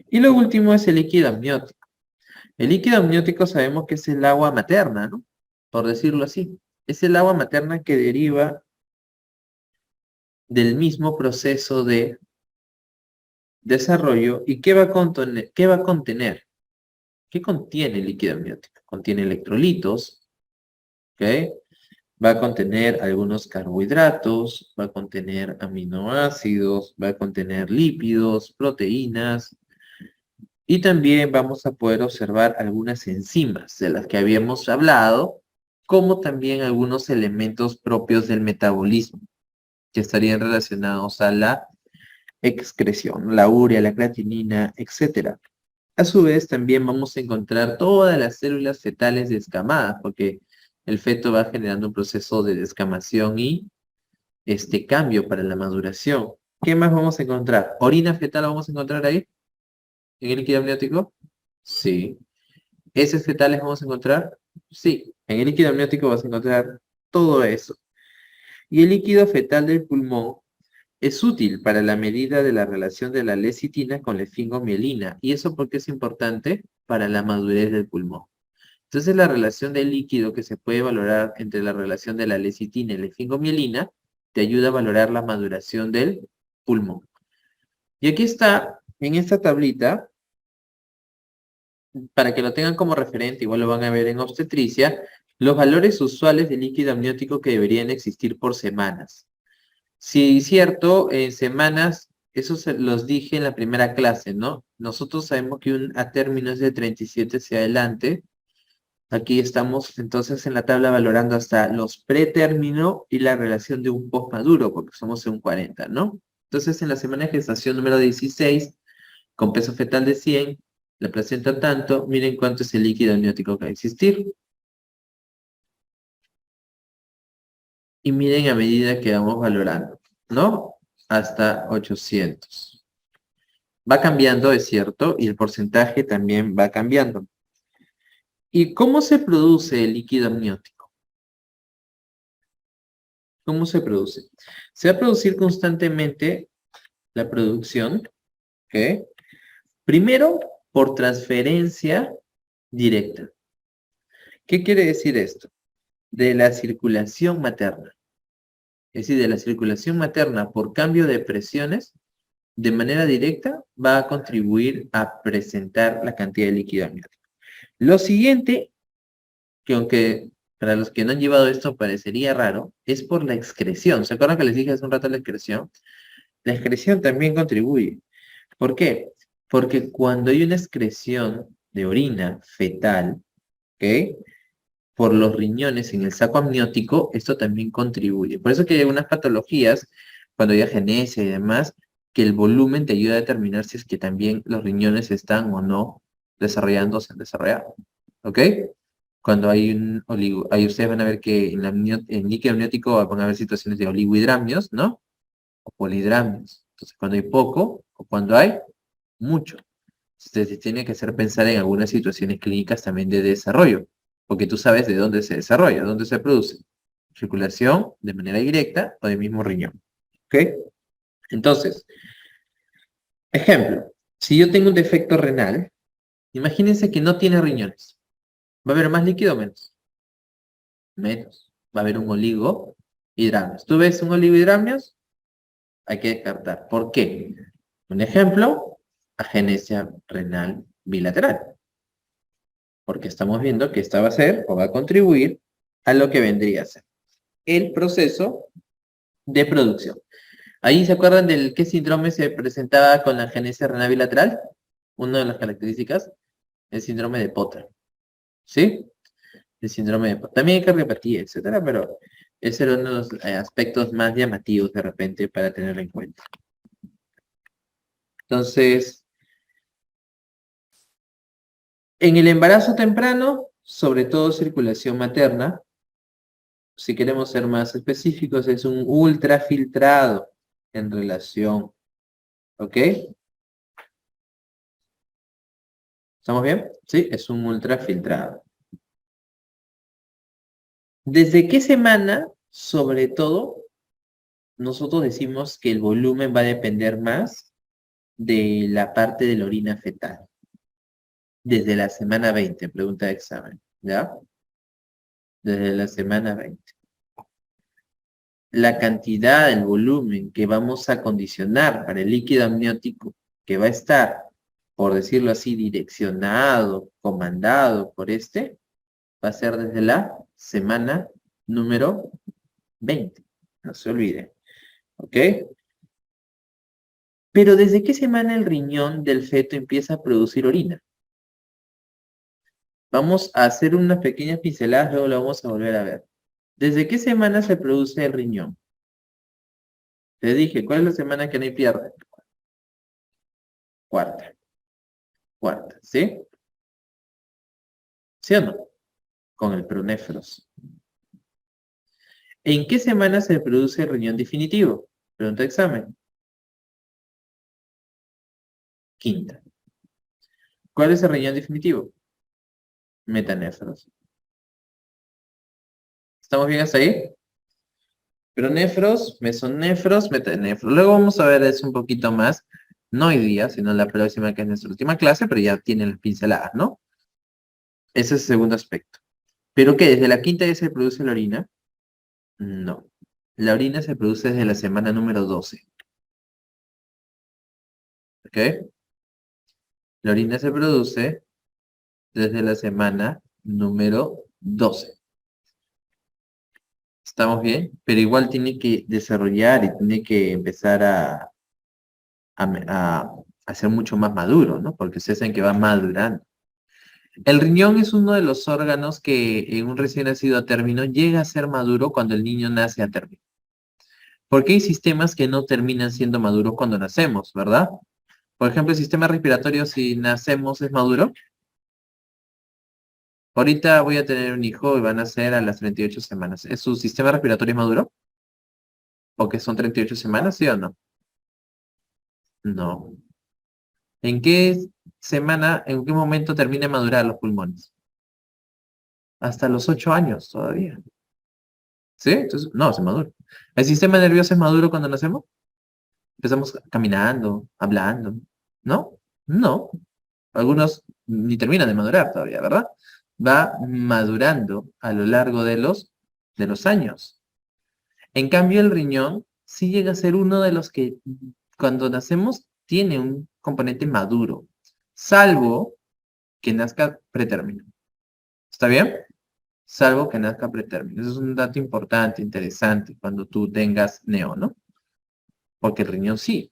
Y lo último es el líquido amniótico. El líquido amniótico sabemos que es el agua materna, ¿no? Por decirlo así. Es el agua materna que deriva del mismo proceso de desarrollo. ¿Y qué va a contener? ¿Qué va a contener? ¿Qué contiene el líquido amniótico? Contiene electrolitos, ¿ok? Va a contener algunos carbohidratos, va a contener aminoácidos, va a contener lípidos, proteínas, y también vamos a poder observar algunas enzimas de las que habíamos hablado, como también algunos elementos propios del metabolismo que estarían relacionados a la excreción, la urea, la creatinina, etcétera. A su vez, también vamos a encontrar todas las células fetales descamadas, porque el feto va generando un proceso de descamación y este cambio para la maduración. ¿Qué más vamos a encontrar? ¿Orina fetal vamos a encontrar ahí? ¿En el líquido amniótico? Sí. ¿Heces fetales vamos a encontrar? Sí. En el líquido amniótico vas a encontrar todo eso. Y el líquido fetal del pulmón es útil para la medida de la relación de la lecitina con la esfingomielina. ¿Y eso por qué es importante? Para la madurez del pulmón. Entonces, la relación del líquido que se puede valorar entre la relación de la lecitina y la esfingomielina te ayuda a valorar la maduración del pulmón. Y aquí está, en esta tablita, para que lo tengan como referente, igual lo van a ver en obstetricia, los valores usuales del líquido amniótico que deberían existir por semanas. Sí, es cierto, en semanas, eso se los dije en la primera clase, ¿no? Nosotros sabemos que un a término es de 37 hacia adelante. Aquí estamos entonces en la tabla valorando hasta los pretérmino y la relación de un postmaduro, porque somos en un 40, ¿no? Entonces, en la semana de gestación número 16, con peso fetal de 100, la placenta tanto, miren cuánto es el líquido amniótico que va a existir. Y miren a medida que vamos valorando, ¿no? Hasta 800. Va cambiando, es cierto, y el porcentaje también va cambiando. ¿Y cómo se produce el líquido amniótico? ¿Cómo se produce? Se va a producir constantemente la producción, ¿ok? Primero, por transferencia directa. ¿Qué quiere decir esto? De la circulación materna. Es decir, de la circulación materna por cambio de presiones, de manera directa, va a contribuir a presentar la cantidad de líquido amniótico. Lo siguiente, que aunque para los que no han llevado esto parecería raro, es por la excreción. ¿Se acuerdan que les dije hace un rato la excreción? La excreción también contribuye. ¿Por qué? Porque cuando hay una excreción de orina fetal, ¿ok? Por los riñones en el saco amniótico, esto también contribuye. Por eso que hay algunas patologías, cuando hay agenesia y demás, que el volumen te ayuda a determinar si es que también los riñones están o no desarrollando o se han desarrollado. ¿Ok? Cuando hay un oligo, ahí ustedes van a ver que en líquido amniótico van a haber situaciones de oligohidramios, ¿no? O polihidramios. Entonces, cuando hay poco o cuando hay mucho. Se tiene que hacer pensar en algunas situaciones clínicas también de desarrollo, porque tú sabes de dónde se desarrolla, dónde se produce. Circulación de manera directa o del mismo riñón. ¿Ok? Entonces, ejemplo, si yo tengo un defecto renal, imagínense que no tiene riñones. ¿Va a haber más líquido o menos? Menos. Va a haber un oligohidramios. ¿Tú ves un oligohidramios? Hay que descartar. ¿Por qué? Un ejemplo, agenesia renal bilateral. Porque estamos viendo que esta va a ser o va a contribuir a lo que vendría a ser el proceso de producción. Ahí se acuerdan del qué síndrome se presentaba con la agenesia renal bilateral. Una de las características, el síndrome de Potter. ¿Sí? El síndrome de Potter. También hay cardiopatía, etcétera, pero ese era uno de los aspectos más llamativos de repente para tenerlo en cuenta. Entonces, en el embarazo temprano, sobre todo circulación materna, si queremos ser más específicos, es un ultrafiltrado en relación, ¿ok? ¿Estamos bien? Sí, es un ultrafiltrado. ¿Desde qué semana, sobre todo, nosotros decimos que el volumen va a depender más de la parte de la orina fetal. Desde la semana 20, pregunta de examen, ¿ya? Desde la semana 20. La cantidad, el volumen que vamos a condicionar para el líquido amniótico que va a estar, por decirlo así, direccionado, comandado por va a ser desde la semana número 20. No se olvide. ¿Ok? Pero ¿desde qué semana el riñón del feto empieza a producir orina? Vamos a hacer unas pequeñas pinceladas, luego lo vamos a volver a ver. ¿Desde qué semana se produce el riñón? Te dije, ¿cuál es la semana que no hay pierde? Cuarta. Cuarta, ¿sí? ¿Sí o no? Con el pronéfros. ¿En qué semana se produce el riñón definitivo? Pregunta de examen. Quinta. ¿Cuál es el riñón definitivo? Metanéfros. ¿Estamos bien hasta ahí? Pronéfros, mesonéfros, metanéfros. Luego vamos a ver eso un poquito más. No hoy día, sino la próxima, que es nuestra última clase, pero ya tienen las pinceladas, ¿no? Ese es el segundo aspecto. ¿Pero qué? ¿Desde la quinta ya se produce la orina? No. La orina se produce desde la semana número 12. ¿Ok? La orina se produce desde la semana número 12. ¿Estamos bien? Pero igual tiene que desarrollar y tiene que empezar a ser mucho más maduro, ¿no? Porque ustedes saben que va madurando. El riñón es uno de los órganos que en un recién nacido a término llega a ser maduro cuando el niño nace a término. Porque hay sistemas que no terminan siendo maduros cuando nacemos, ¿verdad? Por ejemplo, el sistema respiratorio, si nacemos, es maduro. Ahorita voy a tener un hijo y van a nacer a las 38 semanas. ¿Es su sistema respiratorio maduro? ¿O que son 38 semanas, sí o no? No. ¿En qué semana, en qué momento termina de madurar los pulmones? Hasta los 8 años todavía. ¿Sí? Entonces, no, se madura. ¿El sistema nervioso es maduro cuando nacemos? Empezamos caminando, hablando. ¿No? No. Algunos ni terminan de madurar todavía, ¿verdad? Va madurando a lo largo de los años. En cambio, el riñón sí llega a ser uno de los que cuando nacemos tiene un componente maduro, salvo que nazca pretérmino. ¿Está bien? Salvo que nazca pretérmino. Eso es un dato importante, interesante, cuando tú tengas neo, ¿no? Porque el riñón sí,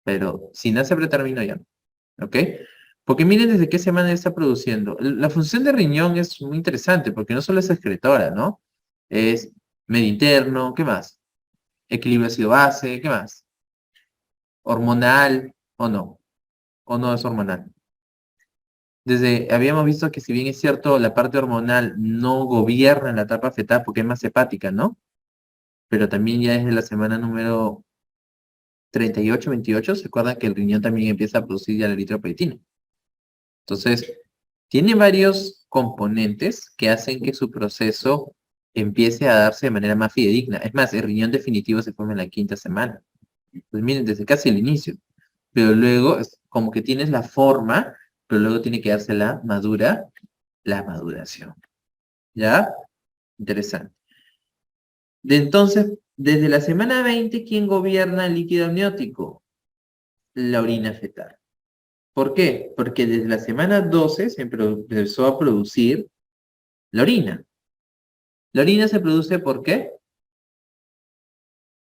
pero si nace pretérmino ya no. ¿Ok? Porque miren desde qué semana está produciendo. La función de riñón es muy interesante porque no solo es excretora, ¿no? Es medio interno, ¿qué más? Equilibrio ácido-base, ¿qué más? Hormonal, o no es hormonal. Habíamos visto que si bien es cierto, la parte hormonal no gobierna en la etapa fetal porque es más hepática, ¿no? Pero también ya desde la semana número 38, 28, se acuerdan que el riñón también empieza a producir ya la eritropoyetina. Entonces, tiene varios componentes que hacen que su proceso empiece a darse de manera más fidedigna. Es más, el riñón definitivo se forma en la quinta semana. Pues miren, desde casi el inicio. Pero luego, es como que tienes la forma, pero luego tiene que darse la maduración. ¿Ya? Interesante. Entonces, desde la semana 20, ¿quién gobierna el líquido amniótico? La orina fetal. ¿Por qué? Porque desde la semana 12 se empezó a producir la orina. ¿La orina se produce por qué?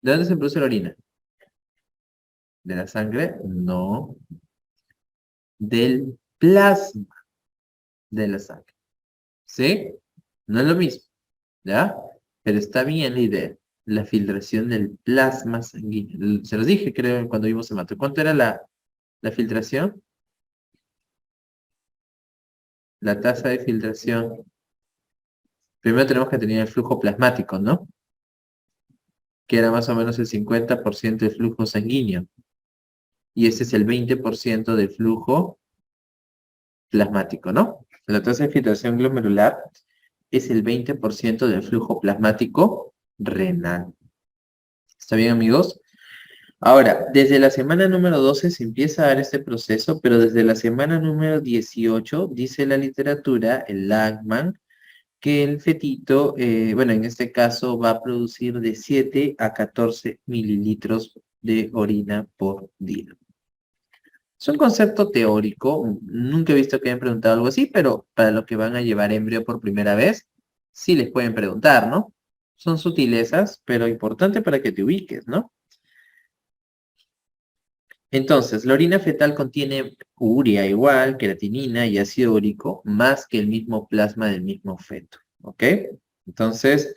¿De dónde se produce la orina? ¿De la sangre? No. Del plasma de la sangre. ¿Sí? No es lo mismo, ¿ya? Pero está bien la idea. La filtración del plasma sanguíneo. Se los dije, creo, cuando vimos el mato. ¿Cuánto era la filtración? La tasa de filtración. Primero tenemos que tener el flujo plasmático, ¿no? Que era más o menos el 50% del flujo sanguíneo. Y ese es el 20% del flujo plasmático, ¿no? La tasa de filtración glomerular es el 20% del flujo plasmático renal. ¿Está bien, amigos? Ahora, desde la semana número 12 se empieza a dar este proceso, pero desde la semana número 18 dice la literatura, el Langman, que el fetito, bueno, en este caso va a producir de 7 a 14 mililitros de orina por día. Es un concepto teórico, nunca he visto que hayan preguntado algo así, pero para los que van a llevar embrión por primera vez, sí les pueden preguntar, ¿no? Son sutilezas, pero importante para que te ubiques, ¿no? Entonces, la orina fetal contiene urea igual, creatinina y ácido úrico, más que el mismo plasma del mismo feto, ¿ok? Entonces,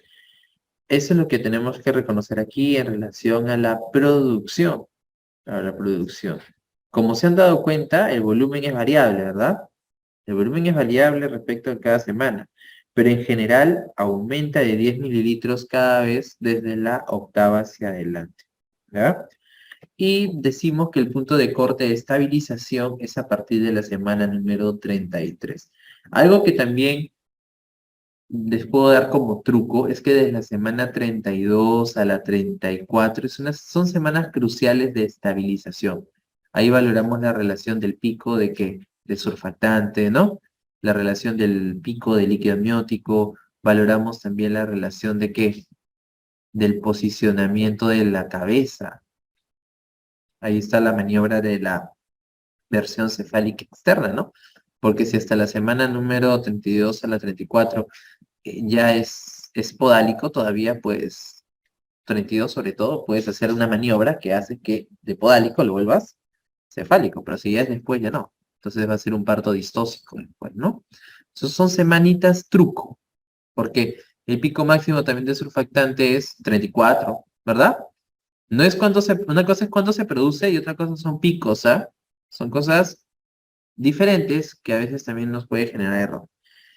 eso es lo que tenemos que reconocer aquí en relación a la producción. A la producción. Como se han dado cuenta, el volumen es variable, ¿verdad? El volumen es variable respecto a cada semana, pero en general aumenta de 10 mililitros cada vez desde la octava hacia adelante, ¿verdad? Y decimos que el punto de corte de estabilización es a partir de la semana número 33. Algo que también les puedo dar como truco es que desde la semana 32 a la 34 son semanas cruciales de estabilización. Ahí valoramos la relación del pico de surfactante, ¿no? La relación del pico de líquido amniótico. Valoramos también la relación de qué? Del posicionamiento de la cabeza. Ahí está la maniobra de la versión cefálica externa, ¿no? Porque si hasta la semana número 32 a la 34 ya es podálico, todavía pues 32 sobre todo, puedes hacer una maniobra que hace que de podálico lo vuelvas cefálico, pero si ya es después ya no. Entonces va a ser un parto distóxico después, ¿no? Entonces son semanitas truco, porque el pico máximo también de surfactante es 34, ¿verdad? No es una cosa es cuando se produce y otra cosa son picos, ¿ah? Son cosas diferentes que a veces también nos puede generar error.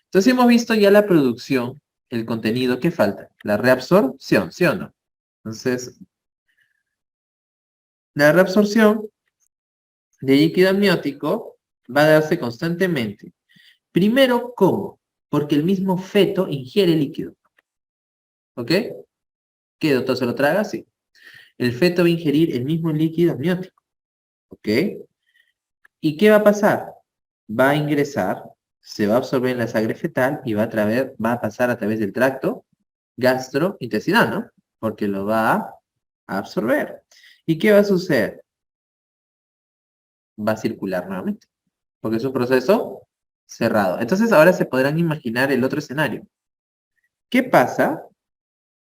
Entonces hemos visto ya la producción, el contenido que falta, la reabsorción, ¿sí o no? Entonces, la reabsorción de líquido amniótico va a darse constantemente. Primero, ¿cómo? Porque el mismo feto ingiere líquido. ¿Ok? ¿Qué, doctor, se lo traga? Sí. El feto va a ingerir el mismo líquido amniótico. ¿Ok? ¿Y qué va a pasar? Va a ingresar, se va a absorber en la sangre fetal y va a pasar a través del tracto gastrointestinal, ¿no? Porque lo va a absorber. ¿Y qué va a suceder? Va a circular nuevamente, porque es un proceso cerrado. Entonces ahora se podrán imaginar el otro escenario. ¿Qué pasa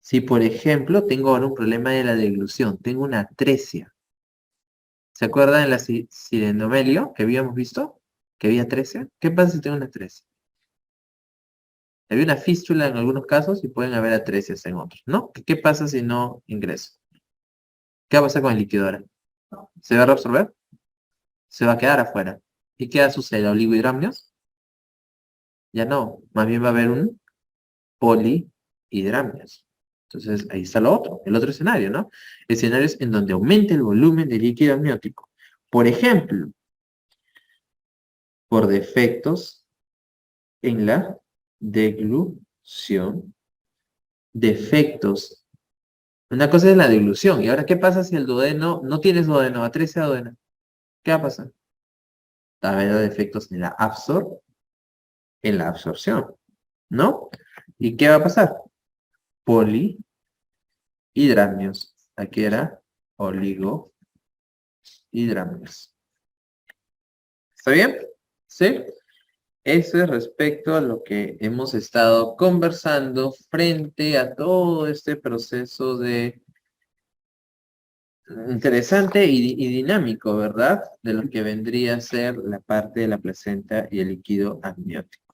si, por ejemplo, tengo ahora un problema de la deglución? Tengo una atresia. ¿Se acuerdan de la sirenomelio que habíamos visto? Que había atresia. ¿Qué pasa si tengo una atresia? Había una fístula en algunos casos y pueden haber atresias en otros, ¿no? ¿Qué pasa si no ingreso? ¿Qué va a pasar con el líquido ahora? ¿Se va a reabsorber? Se va a quedar afuera. ¿Y qué va a suceder? ¿Oligohidramnios? Ya no. Más bien va a haber un polihidramnios. Entonces, ahí está lo otro, el otro escenario, ¿no? Escenarios en donde aumente el volumen de líquido amniótico. Por ejemplo, por defectos en la deglución, defectos. Una cosa es la deglución. ¿Y ahora qué pasa si el duodeno, no tienes duodeno, atresia duodena? ¿Qué va a pasar? Va a haber defectos en la absorción, ¿no? ¿Y qué va a pasar? Polihidramios. Aquí era oligohidramios. ¿Está bien? ¿Sí? Eso es respecto a lo que hemos estado conversando frente a todo este proceso de interesante y dinámico, ¿verdad? De lo que vendría a ser la parte de la placenta y el líquido amniótico.